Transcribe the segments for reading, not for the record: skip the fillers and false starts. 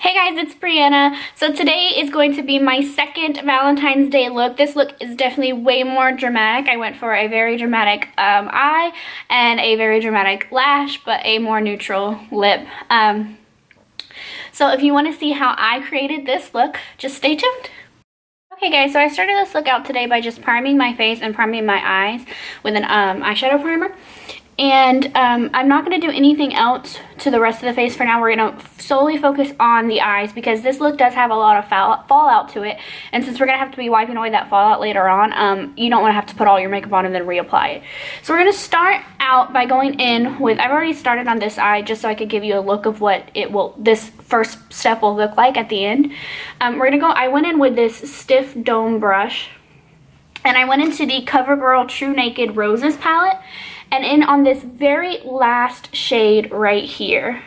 Hey guys, it's Brianna. So today is going to be my second Valentine's Day look. This look is definitely way more dramatic. I went for a very dramatic eye and a very dramatic lash, but a more neutral lip. So if you want to see how I created this look, just stay tuned. Okay guys, so I started this look out today by just priming my face and priming my eyes with an eyeshadow primer. And I'm not going to do anything else to the rest of the face for now. We're going to solely focus on the eyes because this look does have a lot of fallout to it. And since we're going to have to be wiping away that fallout later on, you don't want to have to put all your makeup on and then reapply it. So we're going to start out by going in with, I've already started on this eye just so I could give you a look of what this first step will look like at the end. I went in with this stiff dome brush. And I went into the Covergirl Trunaked Roses palette. And in on this very last shade right here.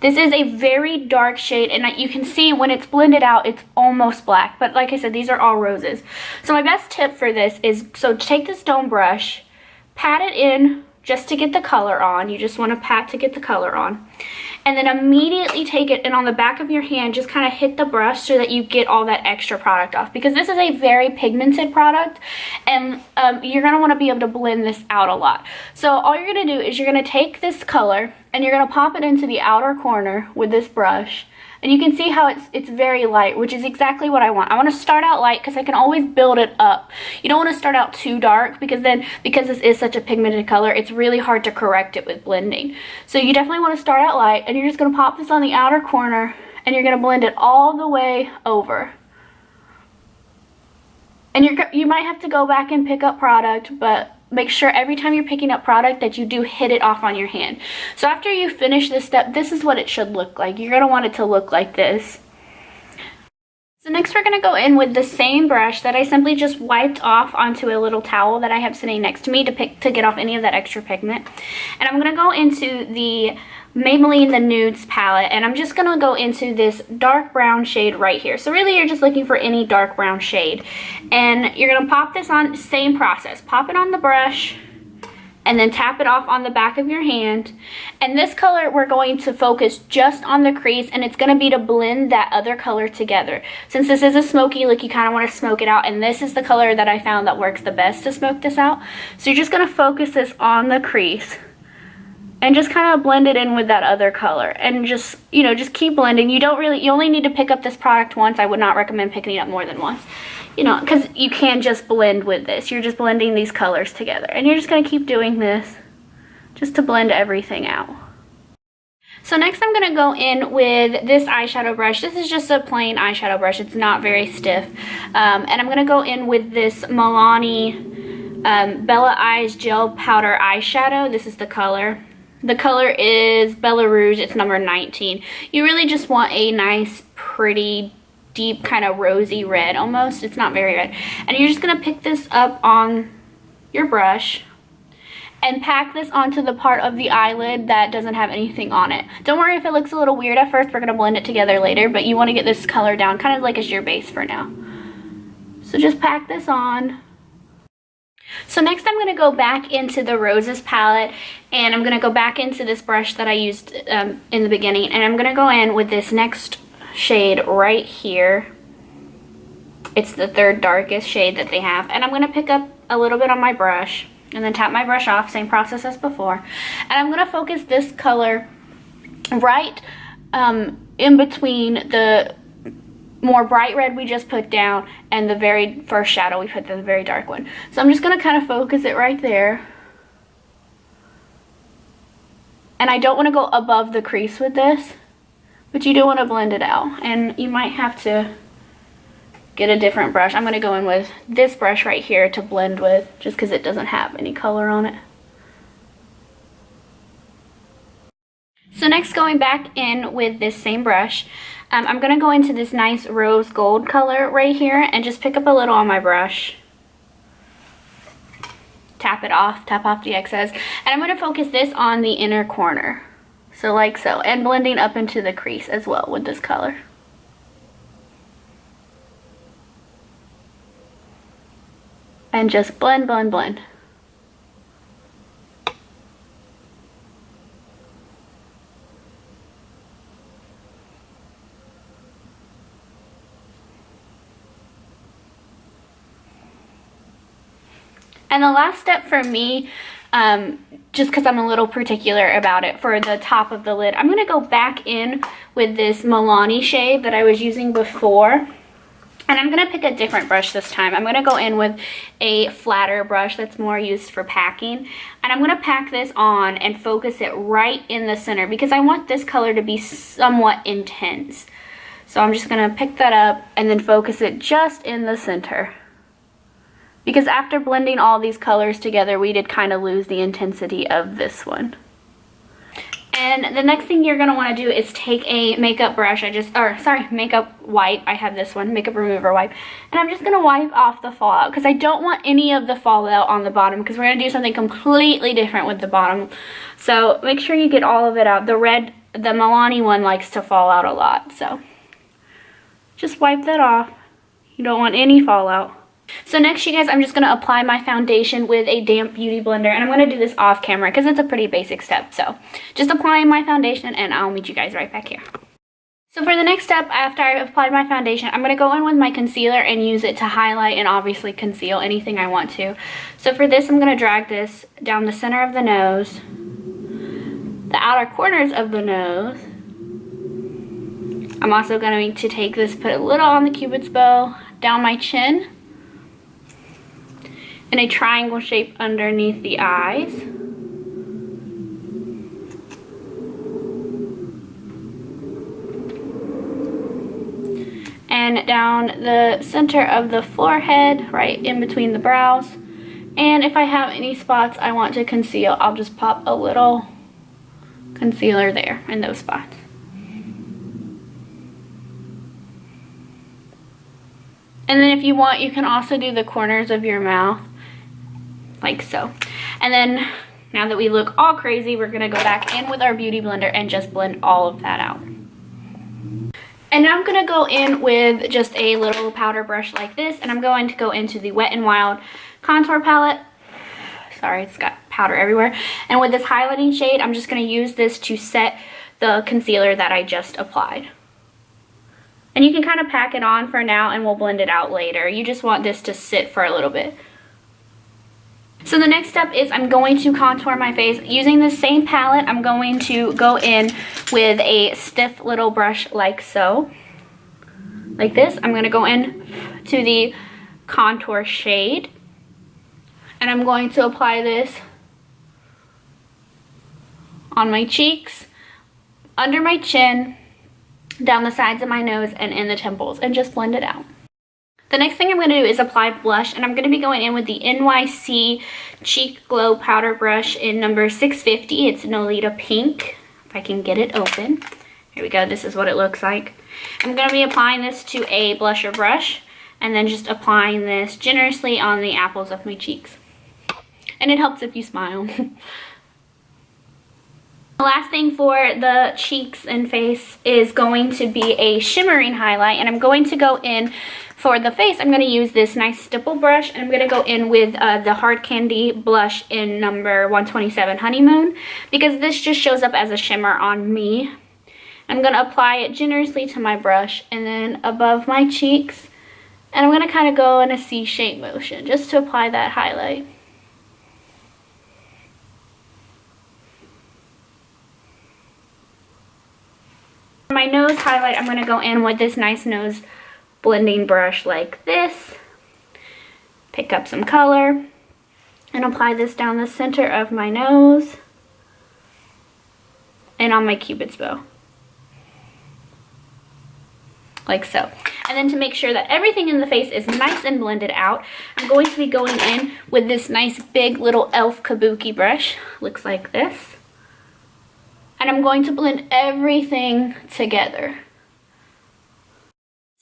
This is a very dark shade, and you can see when it's blended out, it's almost black. But like I said, these are all roses. So my best tip for this is, so take this dome brush, pat it in just to get the color on. You just want to pat to get the color on. And then immediately take it and on the back of your hand, just kind of hit the brush so that you get all that extra product off. Because this is a very pigmented product and you're going to want to be able to blend this out a lot. So all you're going to do is you're going to take this color and you're going to pop it into the outer corner with this brush. And you can see how it's very light, which is exactly what I want. I want to start out light because I can always build it up. You don't want to start out too dark because this is such a pigmented color, it's really hard to correct it with blending. So you definitely want to start out light, and you're just going to pop this on the outer corner and you're going to blend it all the way over. And you might have to go back and pick up product, but make sure every time you're picking up product that you do hit it off on your hand. So after you finish this step, this is what it should look like. You're going to want it to look like this. So next we're going to go in with the same brush that I simply just wiped off onto a little towel that I have sitting next to me to get off any of that extra pigment. And I'm going to go into the Maybelline the Nudes palette, and I'm just going to go into this dark brown shade right here. So really you're just looking for any dark brown shade. And you're going to pop this on, same process. Pop it on the brush and then tap it off on the back of your hand. And this color we're going to focus just on the crease, and it's going to be to blend that other color together. Since this is a smoky look, you kind of want to smoke it out, and this is the color that I found that works the best to smoke this out. So you're just going to focus this on the crease and just kind of blend it in with that other color, and just keep blending. You only need to pick up this product once. I would not recommend picking it up more than once, because you can just blend with this. You're just blending these colors together, and you're just going to keep doing this just to blend everything out. So next I'm going to go in with this eyeshadow brush. This is just a plain eyeshadow brush. It's not very stiff. And I'm going to go in with this Milani Bella Eyes Gel Powder Eyeshadow. This is the color. The color is Bella Rouge. It's number 19. You really just want a nice, pretty, deep kind of rosy red almost. It's not very red. And you're just going to pick this up on your brush and pack this onto the part of the eyelid that doesn't have anything on it. Don't worry if it looks a little weird at first. We're going to blend it together later, but you want to get this color down kind of like as your base for now. So just pack this on. So next I'm going to go back into the Roses palette, and I'm going to go back into this brush that I used in the beginning, and I'm going to go in with this next shade right here. It's the third darkest shade that they have, and I'm going to pick up a little bit on my brush and then tap my brush off, same process as before, and I'm going to focus this color right in between the more bright red we just put down and the very first shadow we put, the very dark one. So I'm just going to kind of focus it right there. And I don't want to go above the crease with this, but you do want to blend it out. And you might have to get a different brush. I'm going to go in with this brush right here to blend with, just because it doesn't have any color on it. So next, going back in with this same brush, I'm going to go into this nice rose gold color right here and just pick up a little on my brush. Tap it off, tap off the excess. And I'm going to focus this on the inner corner. So like so. And blending up into the crease as well with this color. And just blend, blend, blend. And the last step for me, just because I'm a little particular about it, for the top of the lid, I'm going to go back in with this Milani shade that I was using before. And I'm going to pick a different brush this time. I'm going to go in with a flatter brush that's more used for packing. And I'm going to pack this on and focus it right in the center because I want this color to be somewhat intense. So I'm just going to pick that up and then focus it just in the center. Because after blending all these colors together, we did kind of lose the intensity of this one. And the next thing you're going to want to do is take a makeup brush. Makeup wipe. I have this one, makeup remover wipe. And I'm just going to wipe off the fallout because I don't want any of the fallout on the bottom because we're going to do something completely different with the bottom. So make sure you get all of it out. The Milani one likes to fall out a lot. So just wipe that off. You don't want any fallout. So next, you guys, I'm just going to apply my foundation with a damp beauty blender. And I'm going to do this off camera because it's a pretty basic step. So just applying my foundation and I'll meet you guys right back here. So for the next step, after I've applied my foundation, I'm going to go in with my concealer and use it to highlight and obviously conceal anything I want to. So for this, I'm going to drag this down the center of the nose, the outer corners of the nose. I'm also going to take this, put a little on the cupid's bow, down my chin, in a triangle shape underneath the eyes. And down the center of the forehead, right in between the brows. And if I have any spots I want to conceal, I'll just pop a little concealer there in those spots. And then if you want, you can also do the corners of your mouth, like so. And then, now that we look all crazy, we're gonna go back in with our beauty blender and just blend all of that out. And now I'm gonna go in with just a little powder brush like this, and I'm going to go into the Wet n Wild contour palette. Sorry, it's got powder everywhere. And with this highlighting shade, I'm just gonna use this to set the concealer that I just applied. And you can kind of pack it on for now and we'll blend it out later. You just want this to sit for a little bit. So the next step is I'm going to contour my face. Using the same palette, I'm going to go in with a stiff little brush like so. Like this. I'm going to go in to the contour shade. And I'm going to apply this on my cheeks, under my chin, down the sides of my nose, and in the temples, and just blend it out. The next thing I'm going to do is apply blush, and I'm going to be going in with the NYC Cheek Glow Powder Brush in number 650. It's NoLita Pink, if I can get it open. Here we go, this is what it looks like. I'm going to be applying this to a blusher brush, and then just applying this generously on the apples of my cheeks. And it helps if you smile. The last thing for the cheeks and face is going to be a shimmering highlight, and I'm going to go in for the face. I'm going to use this nice stipple brush, and I'm going to go in with the Hard Candy blush in number 127 Honeymoon, because this just shows up as a shimmer on me. I'm going to apply it generously to my brush and then above my cheeks, and I'm going to kind of go in a C-shape motion just to apply that highlight. For my nose highlight, I'm going to go in with this nice nose blending brush like this. Pick up some color and apply this down the center of my nose and on my cupid's bow. Like so. And then to make sure that everything in the face is nice and blended out, I'm going to be going in with this nice big little e.l.f. kabuki brush. Looks like this. And I'm going to blend everything together.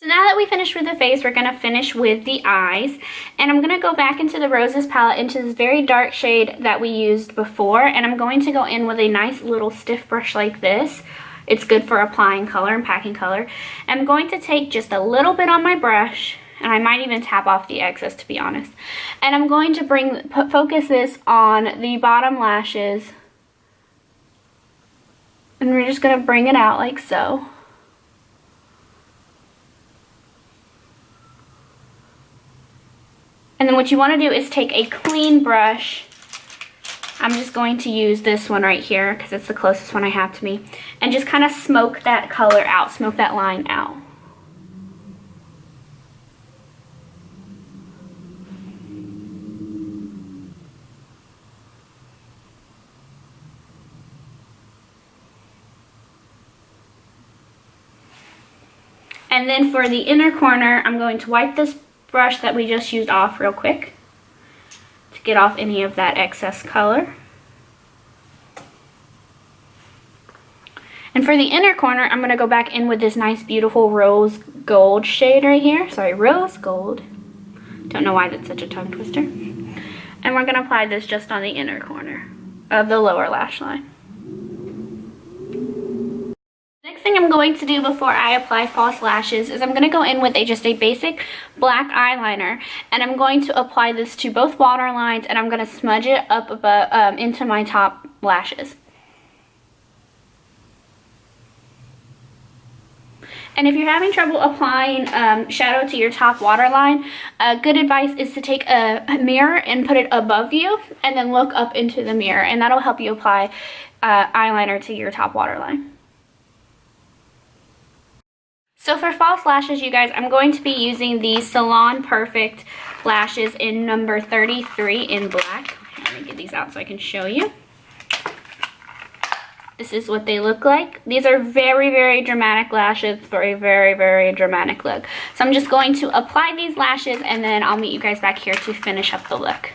So now that we finished with the face, we're going to finish with the eyes. And I'm going to go back into the Roses palette, into this very dark shade that we used before. And I'm going to go in with a nice little stiff brush like this. It's good for applying color and packing color. I'm going to take just a little bit on my brush, and I might even tap off the excess, to be honest. And I'm going to focus this on the bottom lashes. And we're just going to bring it out like so. And then what you want to do is take a clean brush. I'm just going to use this one right here because it's the closest one I have to me. And just kind of smoke that color out, smoke that line out. And then for the inner corner, I'm going to wipe this brush that we just used off real quick to get off any of that excess color. And for the inner corner, I'm going to go back in with this nice, beautiful rose gold shade right here. Sorry, rose gold. Don't know why that's such a tongue twister. And we're going to apply this just on the inner corner of the lower lash line. Next thing I'm going to do before I apply false lashes is I'm going to go in with just a basic black eyeliner, and I'm going to apply this to both waterlines, and I'm going to smudge it up above, into my top lashes. And if you're having trouble applying shadow to your top waterline, good advice is to take a mirror and put it above you and then look up into the mirror, and that'll help you apply eyeliner to your top waterline. So for false lashes, you guys, I'm going to be using the Salon Perfect lashes in number 33 in black. Let me get these out so I can show you. This is what they look like. These are very, very dramatic lashes for a very, very dramatic look. So I'm just going to apply these lashes, and then I'll meet you guys back here to finish up the look.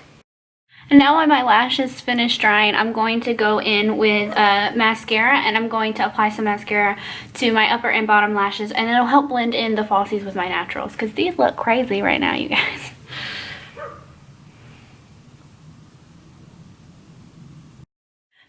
And now when my lashes finish drying, I'm going to go in with mascara, and I'm going to apply some mascara to my upper and bottom lashes, and it'll help blend in the falsies with my naturals, because these look crazy right now, you guys.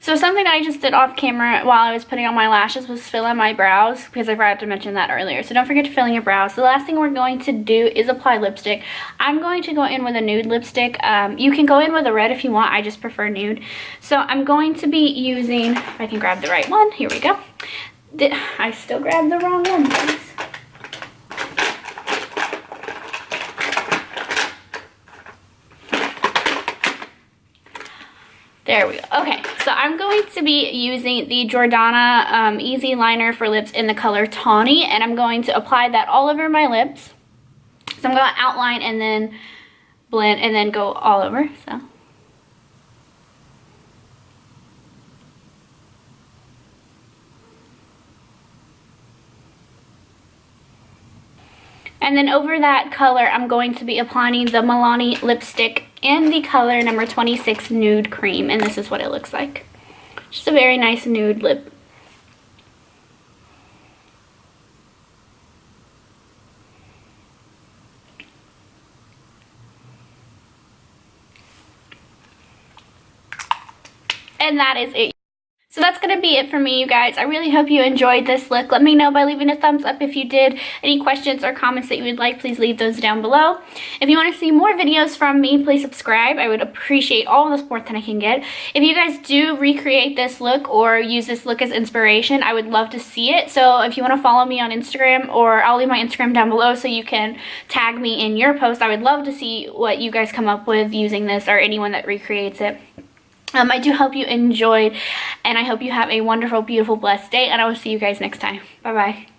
So something I just did off camera while I was putting on my lashes was fill in my brows, because I forgot to mention that earlier. So don't forget to fill in your brows. The last thing we're going to do is apply lipstick. I'm going to go in with a nude lipstick. You can go in with a red if you want. I just prefer nude. So I'm going to be using, if I can grab the right one, here we go. I still grabbed the wrong one, please. There we go. Okay, so I'm going to be using the Jordana Easyliner for lips in the color Tawny, and I'm going to apply that all over my lips. So I'm going to outline and then blend and then go all over. So. And then over that color, I'm going to be applying the Milani lipstick in the color number 26 Nude Cream, and this is what it looks like. Just a very nice nude lip. And that is it. So that's going to be it for me, you guys. I really hope you enjoyed this look. Let me know by leaving a thumbs up if you did. Any questions or comments that you would like, please leave those down below. If you want to see more videos from me, please subscribe. I would appreciate all the support that I can get. If you guys do recreate this look or use this look as inspiration, I would love to see it. So if you want to follow me on Instagram, or I'll leave my Instagram down below so you can tag me in your post. I would love to see what you guys come up with using this, or anyone that recreates it. I do hope you enjoyed, and I hope you have a wonderful, beautiful, blessed day, and I will see you guys next time. Bye-bye.